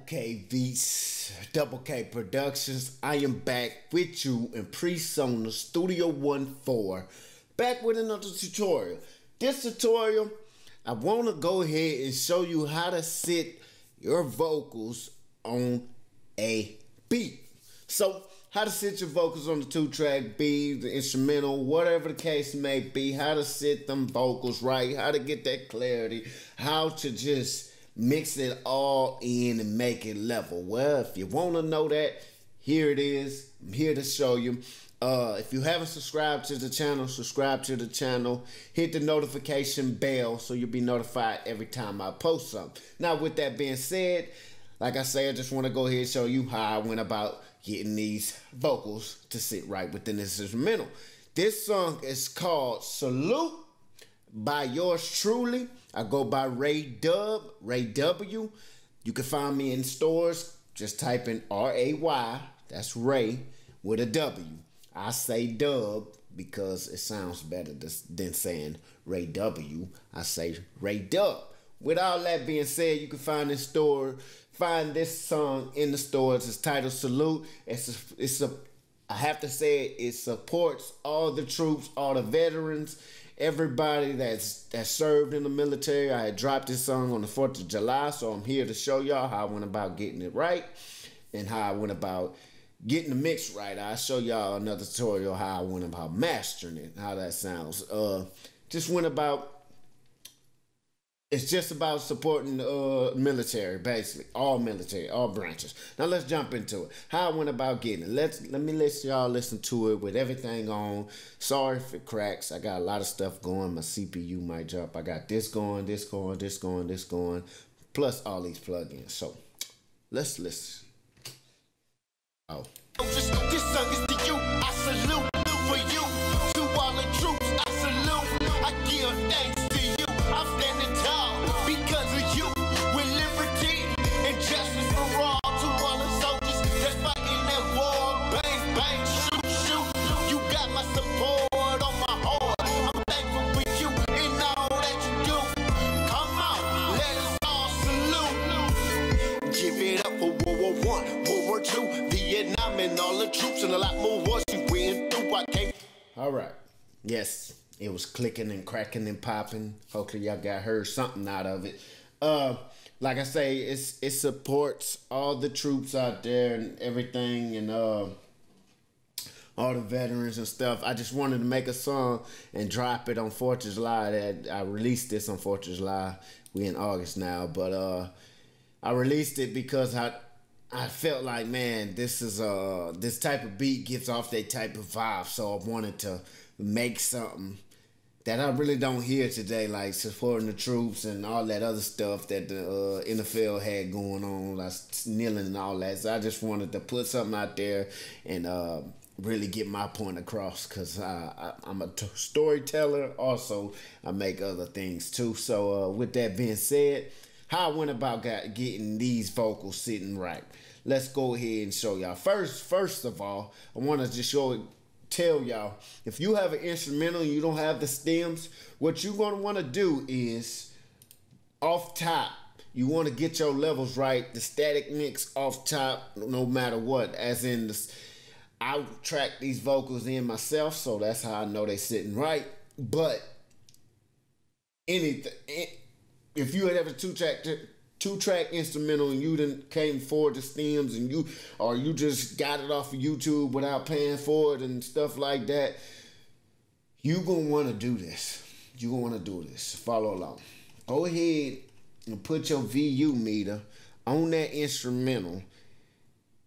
DoubleKBeats, Double K Productions. I am back with you in Presonus Studio 14, back with another tutorial. This tutorial, I want to go ahead and show you how to sit your vocals on a beat. So, how to sit your vocals on the 2-track beat, the instrumental, whatever the case may be, how to sit them vocals right, how to get that clarity, how to just mix it all in and make it level. Well, if you want to know that, here it is. I'm here to show you. If you haven't subscribed to the channel, subscribe to the channel. Hit the notification bell so you'll be notified every time I post something. Now, with that being said, like I say, I just want to go ahead and show you how I went about getting these vocals to sit right within this instrumental. This song is called Salute by yours truly. I go by Ray W. You can find me in stores. Just type in R-A-Y. That's Ray with a W. I say Dub because it sounds better than saying Ray W. I say Ray Dub. With all that being said, you can find this song in the stores. It's titled Salute. I have to say it supports all the troops, all the veterans, everybody that served in the military. I had dropped this song on the 4th of July, so I'm here to show y'all how I went about getting it right and how I went about getting the mix right. I'll show y'all another tutorial how I went about mastering it, how that sounds. It's just about supporting the military, basically. All military, all branches. Now let's jump into it. How I went about getting it. Let me let y'all listen to it with everything on. Sorry if it cracks. I got a lot of stuff going. My CPU might drop. I got this going, this going, this going, this going, plus all these plugins. So let's listen. Oh. This song is to you. I salute for you. To all the troops, I salute. I give thanks to you. I'm standing tall because of you. With liberty and justice for all. To all the soldiers that's fighting that war. Bang, bang, shoot, shoot. You got my support on my heart. I'm thankful for you and all that you do. Come on, let us all salute. Give it up for World War I, World War II, Vietnam, and all the troops and a lot more wars you went through. I can't. All right. Yes. It was clicking and cracking and popping. Hopefully y'all heard something out of it. Like I say, it supports all the troops out there and everything, and all the veterans and stuff. I just wanted to make a song and drop it on 4th of July. I released this on 4th of July. We in August now, but I released it because I felt like, man, this type of beat gives off that type of vibe. So I wanted to make something that I really don't hear today, like supporting the troops and all that other stuff that the NFL had going on, like kneeling and all that. So I just wanted to put something out there and really get my point across, because I'm a storyteller. Also, I make other things too. So with that being said, how I went about getting these vocals sitting right. Let's go ahead and show y'all. First of all, I want to just tell y'all, if you have an instrumental and you don't have the stems, what you're going to want to do is, off top, you want to get your levels right, the static mix off top, no matter what. As in, I track these vocals in myself, so that's how I know they're sitting right. But if you had ever two-track instrumental and you didn't came forward the stems and you just got it off of YouTube without paying for it and stuff like that, you gonna want to do this. You gonna want to do this. Follow along. Go ahead and put your VU meter on that instrumental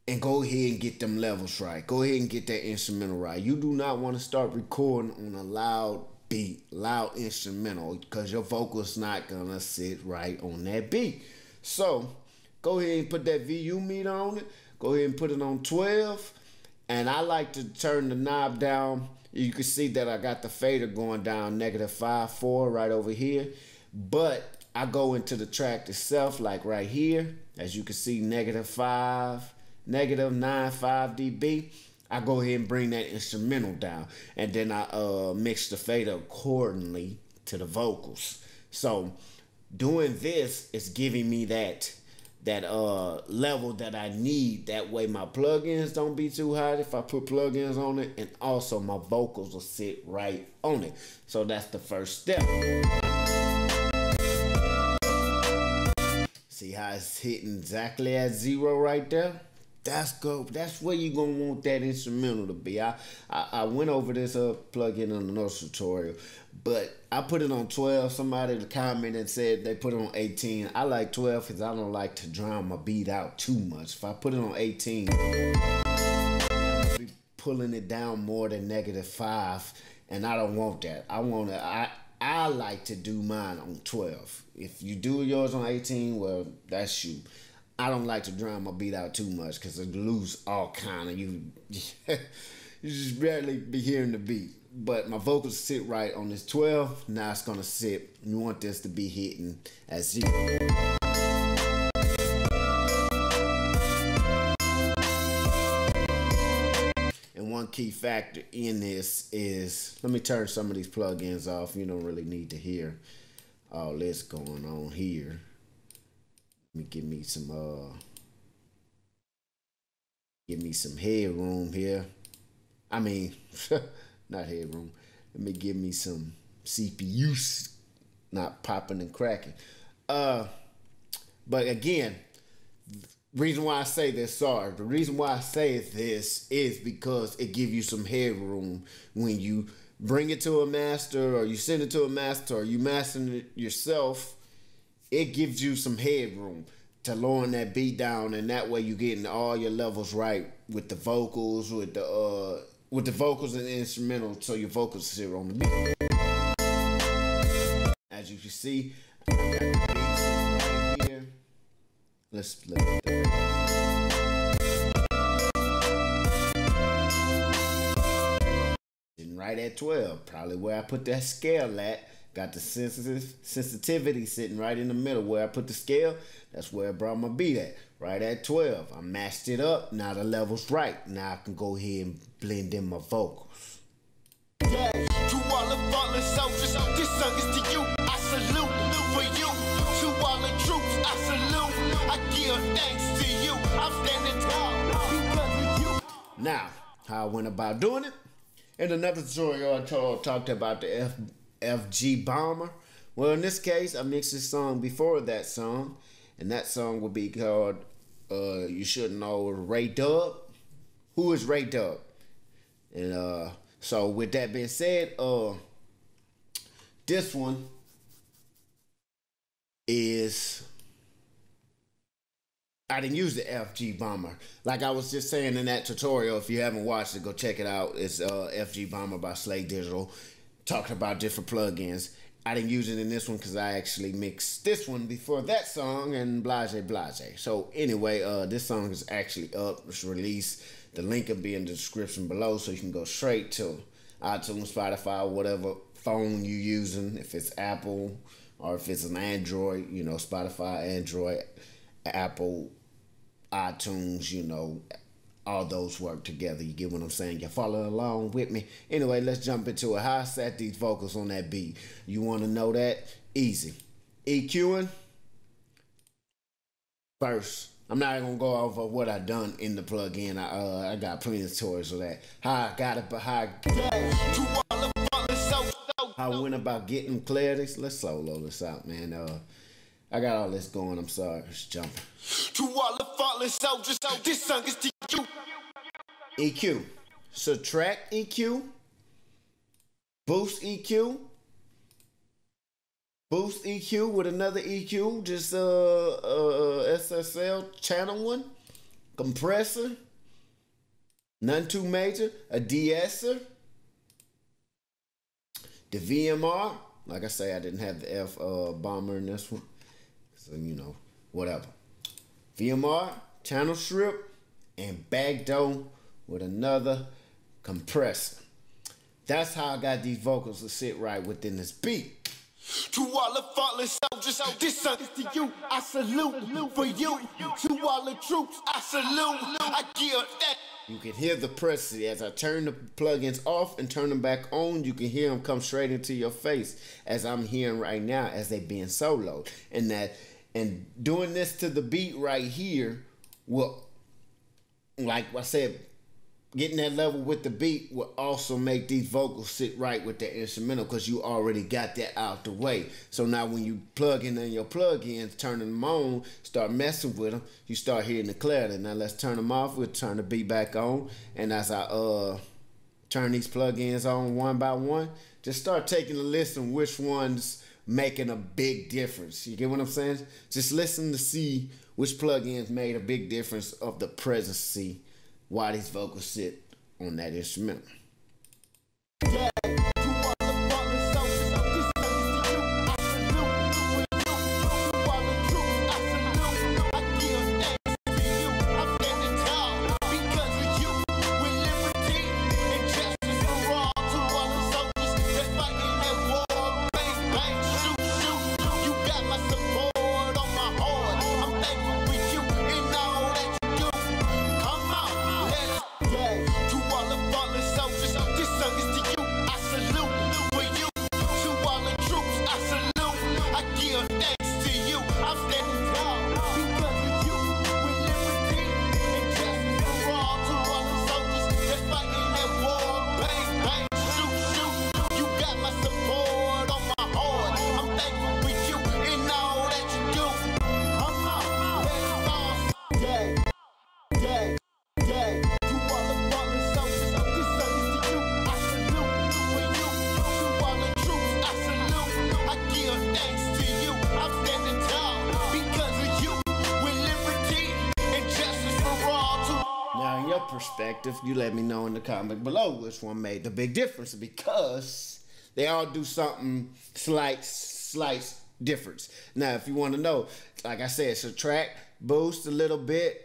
and go ahead and get them levels right. Go ahead and get that instrumental right. You do not want to start recording on a loud beat, loud instrumental, because your vocal's not gonna sit right on that beat. So go ahead and put that VU meter on it. Go ahead and put it on 12, and I like to turn the knob down. You can see that I got the fader going down -5/4 right over here, but I go into the track itself, like right here, as you can see, -9.5 dB. I go ahead and bring that instrumental down, and then I mix the fader accordingly to the vocals. So doing this is giving me that level that I need. That way my plugins don't be too high if I put plugins on it, and also my vocals will sit right on it. So that's the first step. See how it's hitting exactly at 0 right there? That's good. That's where you're gonna want that instrumental to be. I went over this plugin in another tutorial, but I put it on 12. Somebody commented said they put it on 18. I like 12 because I don't like to drown my beat out too much. If I put it on 18, I'll be pulling it down more than -5, and I don't want that. I like to do mine on 12. If you do yours on 18, well, that's you. I don't like to drown my beat out too much because it lose all kind of you. You just barely be hearing the beat. But my vocals sit right on this 12. Now it's gonna sit. You want this to be hitting at 0. And one key factor in this is, let me turn some of these plugins off. You don't really need to hear all this going on here. Let me give me some headroom here. I mean, not headroom. Let me give me some CPUs not popping and cracking. But again, reason why I say this, the reason why I say this is because it gives you some headroom when you bring it to a master, or you send it to a master, or you mastering it yourself. It gives you some headroom to lowering that beat down, and that way you're getting all your levels right with the vocals, with the vocals and the instrumental, so your vocals sit on the beat. As you can see, I got the beats right here. Let's split it. Sitting right at 12, probably where I put that scale at. Got the sensitivity sitting right in the middle where I put the scale. That's where I brought my beat at, right at 12. I matched it up. Now the level's right. Now I can go ahead and blend in my vocals. Yeah, to all the fallen soldiers, this song is to you. I salute for you. To all the troops, I salute. I give thanks to you. I'm standing tall because of you. Now, how I went about doing it. In another tutorial, I talked about the FG Bomber. Well, in this case, I mixed this song before that song, and that song will be called You Should Know Ray Dub. Who is Ray Dub? And so with that being said, this one is, I didn't use the FG Bomber. Like I was just saying in that tutorial, if you haven't watched it, go check it out. It's FG Bomber by Slay Digital. Talking about different plugins. I didn't use it in this one because I actually mixed this one before that song and blase. So anyway, this song is actually up. It's released. The link will be in the description below, so you can go straight to iTunes, Spotify, whatever phone you're using. If it's Apple or if it's an Android, you know, Spotify, Android, Apple, iTunes, you know, all those work together. You get what I'm saying? You following along with me? Anyway, let's jump into it. How I set these vocals on that beat. You want to know that? Easy. EQing. First, I'm not going to go over what I done in the plugin. I got plenty of tutorials for that. How I got it, but how I went about getting clarity. Let's solo this out, man. I got all this going. I'm sorry. It's jumping. To all the fallen soldiers, this song is to you. EQ. Subtract EQ. Boost EQ. Boost EQ with another EQ. Just SSL channel one. Compressor. None too major. A de-esser. The VMR. Like I say, I didn't have the F bomber in this one. So, you know, whatever. VMR, channel strip, and backdoor with another compressor. That's how I got these vocals to sit right within this beat. To all the fallen soldiers, this song is to you. I salute for you. To all the troops, I salute. I give that. You can hear the pressure as I turn the plugins off and turn them back on. You can hear them come straight into your face as I'm hearing right now as they being soloed. And that And doing this to the beat right here will, like I said, getting that level with the beat will also make these vocals sit right with the instrumental because you already got that out the way. So now when you plug in your plugins, turning them on, start messing with them, you start hearing the clarity. Now let's turn them off. We'll turn the beat back on. And as I turn these plugins on one by one, just start taking a listen which one's making a big difference. You get what I'm saying? Just listen to see which plugins made a big difference of the presence, why these vocals sit on that instrumental. Yeah. Perspective, you let me know in the comment below which one made the big difference, because they all do something slight difference. Now if you want to know, like I said, subtract, boost a little bit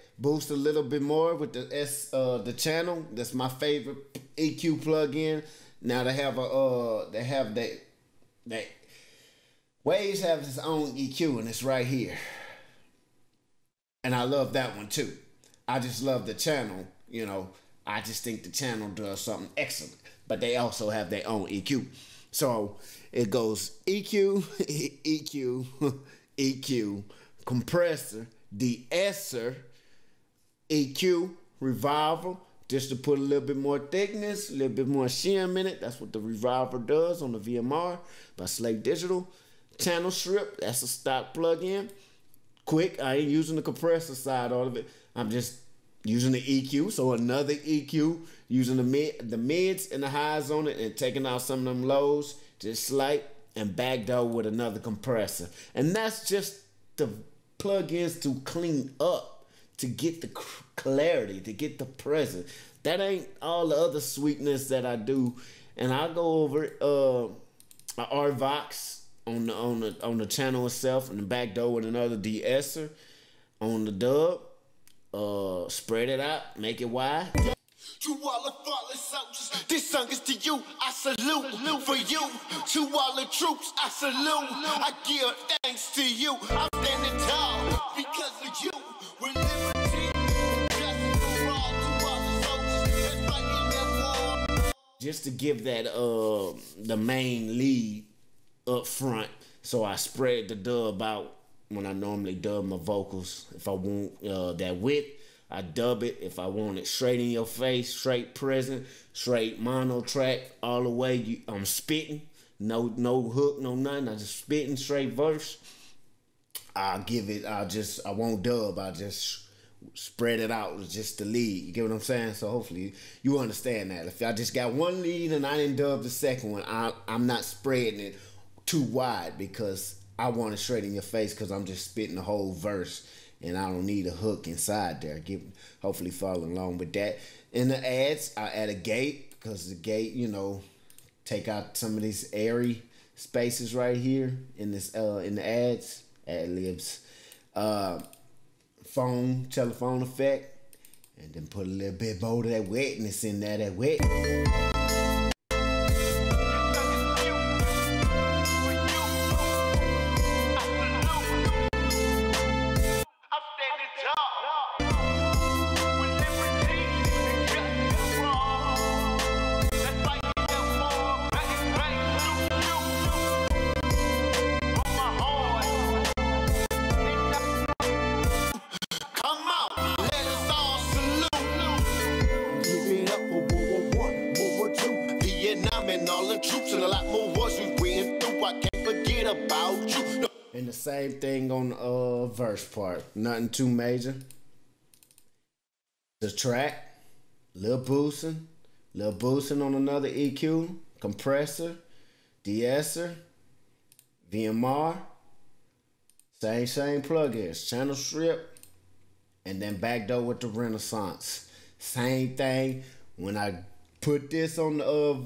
more with the channel. That's my favorite EQ plugin. Now they have that Waves have its own EQ, and it's right here, and I love that one too. I just love the channel. You know, I just think the channel does something excellent, but they also have their own EQ. So it goes EQ, EQ, EQ, compressor, de-esser, EQ, revolver, just to put a little bit more thickness, a little bit more shim in it. That's what the revolver does on the VMR by Slate Digital. Channel strip, that's a stock plug-in. Quick, I ain't using the compressor side of it. I'm just using the EQ, so another EQ, using the mids and the highs on it and taking out some of them lows, just slight, and backdoor with another compressor. And that's just the plugins to clean up, to get the clarity, to get the presence. That ain't all the other sweetness that I do. And I go over RVox on the channel itself, and the backdoor with another de-esser on the dub. Spread it out, make it wide. To all the fallen soldiers, this song is to you. I salute for you. To all the troops, I salute. I give thanks to you. I'm standing tall because of you. We're liberty and justice for all. To all the soldiers that's fighting that war. Just to give that the main lead up front, so I spread the dub out. When I normally dub my vocals, if I want that width, I dub it. If I want it straight in your face, straight present, straight mono track, all the way, I'm spitting, no hook, no nothing. I just spitting straight verse. I won't dub. I just spread it out. It's just the lead. You get what I'm saying? So hopefully you understand that. If I just got one lead and I didn't dub the second one, I'm not spreading it too wide, because I want it straight in your face, because I'm just spitting the whole verse and I don't need a hook inside there. Hopefully follow along with that. In the ads, I add a gate, because the gate, you know, take out some of these airy spaces right here in this in the ads. Ad libs, telephone effect, and then put a little bit more of that wetness in there. That wet. a lot more wars we went through. I can't forget about you. No. And the same thing on the verse part. Nothing too major. The track, little boosting on another EQ, compressor, de-esser, VMR, same plugins, channel strip, and then backdoor with the Renaissance. Same thing. When I put this on the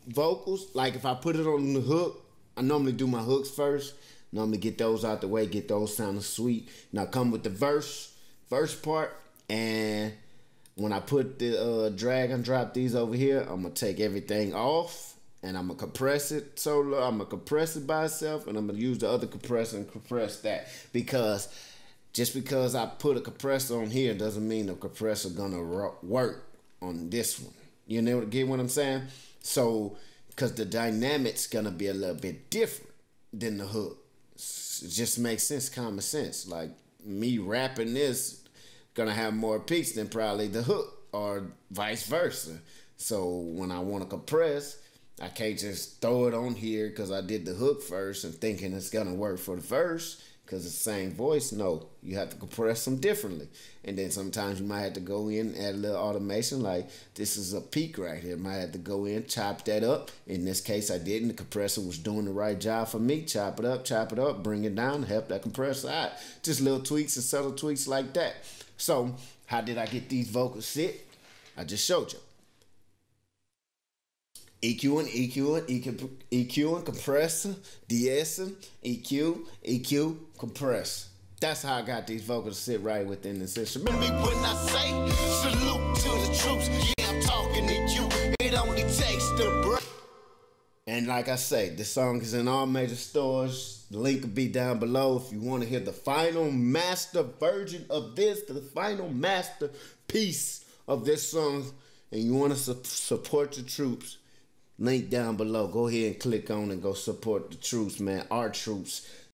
vocals, like if I put it on the hook, I normally do my hooks first. Normally get those out the way, get those sounding sweet. Now come with the verse part, and when I put the drag and drop these over here, I'm gonna take everything off and I'm gonna compress it solo. I'm gonna compress it by itself, and I'm gonna use the other compressor and compress that, because just because I put a compressor on here doesn't mean the compressor gonna work on this one. You know, get what I'm saying? So, because the dynamic's gonna be a little bit different than the hook. It just makes sense, common sense. Like me rapping this gonna have more peaks than probably the hook, or vice versa. So when I want to compress, I can't just throw it on here because I did the hook first and thinking it's gonna work for the verse because it's the same voice. No, you have to compress them differently. And then sometimes you might have to go in, add a little automation, like this is a peak right here. Might have to go in, chop that up. In this case, I didn't. The compressor was doing the right job for me. Chop it up, bring it down, help that compressor out. Just little tweaks and subtle tweaks like that. So how did I get these vocals sit? I just showed you. EQing, compressor, de-essing, EQ, compressor. That's how I got these vocals to sit right within this instrument. Me when I say salute to the troops, yeah, I'm talking to you. It only takes the breath. And like I say, this song is in all major stores. The link will be down below if you want to hear the final master version of this, the final masterpiece of this song, and you want to support the troops. Link down below. Go ahead and click on and go support the troops, man. Our troops.